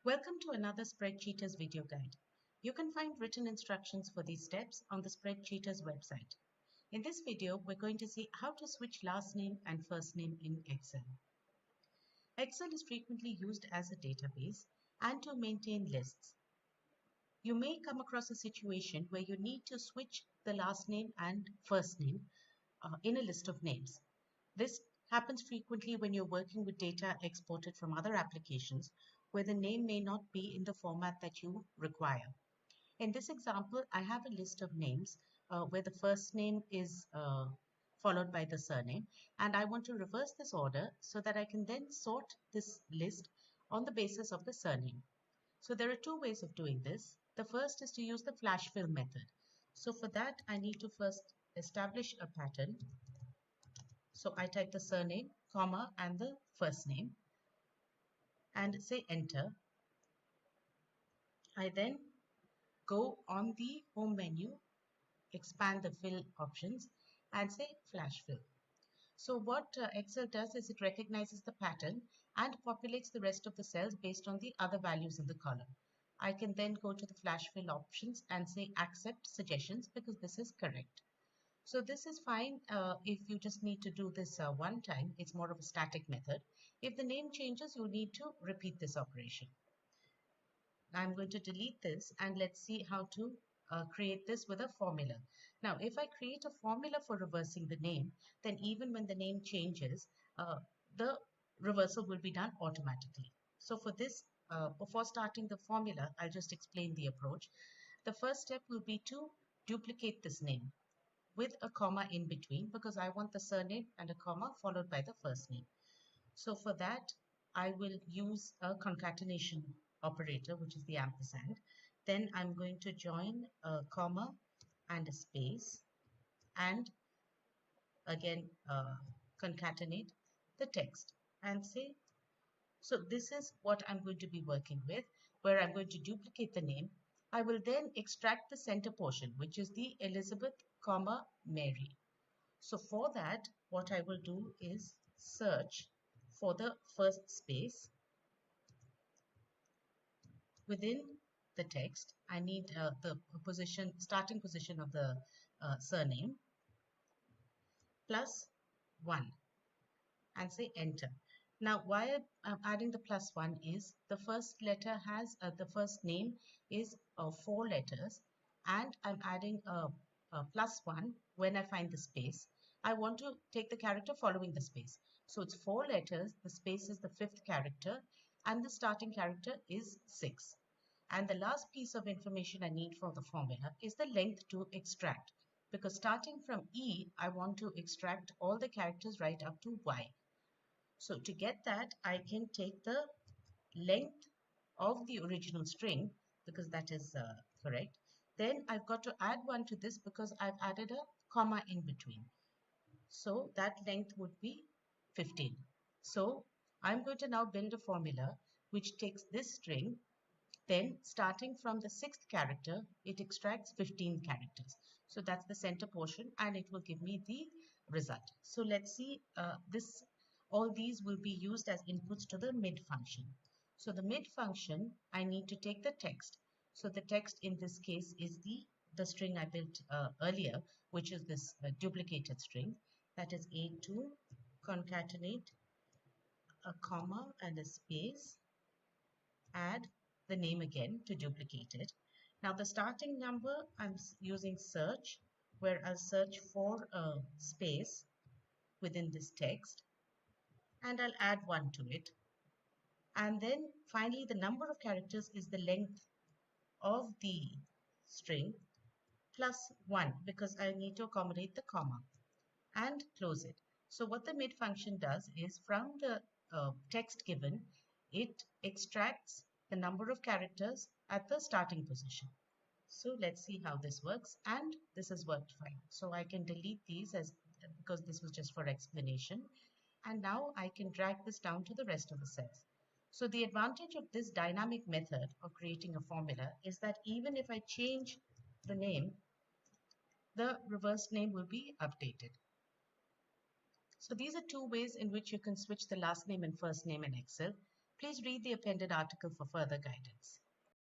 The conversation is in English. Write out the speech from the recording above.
Welcome to another Spreadsheeters video guide. You can find written instructions for these steps on the Spreadsheeters website. In this video, we're going to see how to switch last name and first name in Excel. Excel is frequently used as a database and to maintain lists. You may come across a situation where you need to switch the last name and first name in a list of names. This happens frequently when you're working with data exported from other applications where the name may not be in the format that you require. In this example, I have a list of names where the first name is followed by the surname, and I want to reverse this order so that I can then sort this list on the basis of the surname. So there are two ways of doing this. The first is to use the flash fill method. So for that, I need to first establish a pattern. So I type the surname, comma, and the first name and say enter. I then go on the home menu, expand the fill options and say flash fill. So what Excel does is it recognizes the pattern and populates the rest of the cells based on the other values in the column. I can then go to the flash fill options and say accept suggestions because this is correct. So this is fine if you just need to do this one time. It's more of a static method. If the name changes, you need to repeat this operation. I'm going to delete this and let's see how to create this with a formula. Now, if I create a formula for reversing the name, then even when the name changes, the reversal will be done automatically. So for this, before starting the formula, I'll just explain the approach. The first step will be to duplicate this name with a comma in between because I want the surname and a comma followed by the first name. So for that, I will use a concatenation operator, which is the ampersand. Then I'm going to join a comma and a space and again concatenate the text and say, so this is what I'm going to be working with, where I'm going to duplicate the name. I will then extract the center portion, which is the Elizabeth, comma, Mary. So for that, what I will do is search for the first space. Within the text, I need the starting position of the surname plus 1 and say enter. Now, why I'm adding the plus 1 is the first letter has the first name is 4 letters and I'm adding a plus 1 when I find the space. I want to take the character following the space. So it's 4 letters, the space is the 5th character and the starting character is 6. And the last piece of information I need for the formula is the length to extract. Because starting from E, I want to extract all the characters right up to Y. So to get that, I can take the length of the original string because that is correct. Then I've got to add 1 to this because I've added a comma in between. So that length would be 15. So I'm going to now build a formula which takes this string. Then starting from the 6th character, it extracts 15 characters. So that's the center portion and it will give me the result. So let's see all these will be used as inputs to the mid function. So the mid function, I need to take the text. So the text in this case is the string I built earlier, which is this duplicated string. That is A2 concatenate a comma and a space, add the name again to duplicate it. Now the starting number, I'm using search, where I'll search for a space within this text and I'll add 1 to it. And then finally the number of characters is the length of the string plus 1 because I need to accommodate the comma and close it. So what the mid function does is from the text given, it extracts the number of characters at the starting position. So let's see how this works, and this has worked fine. So I can delete these because this was just for explanation, and now I can drag this down to the rest of the cells. So the advantage of this dynamic method of creating a formula is that even if I change the name, the reverse name will be updated. So these are two ways in which you can switch the last name and first name in Excel. Please read the appended article for further guidance.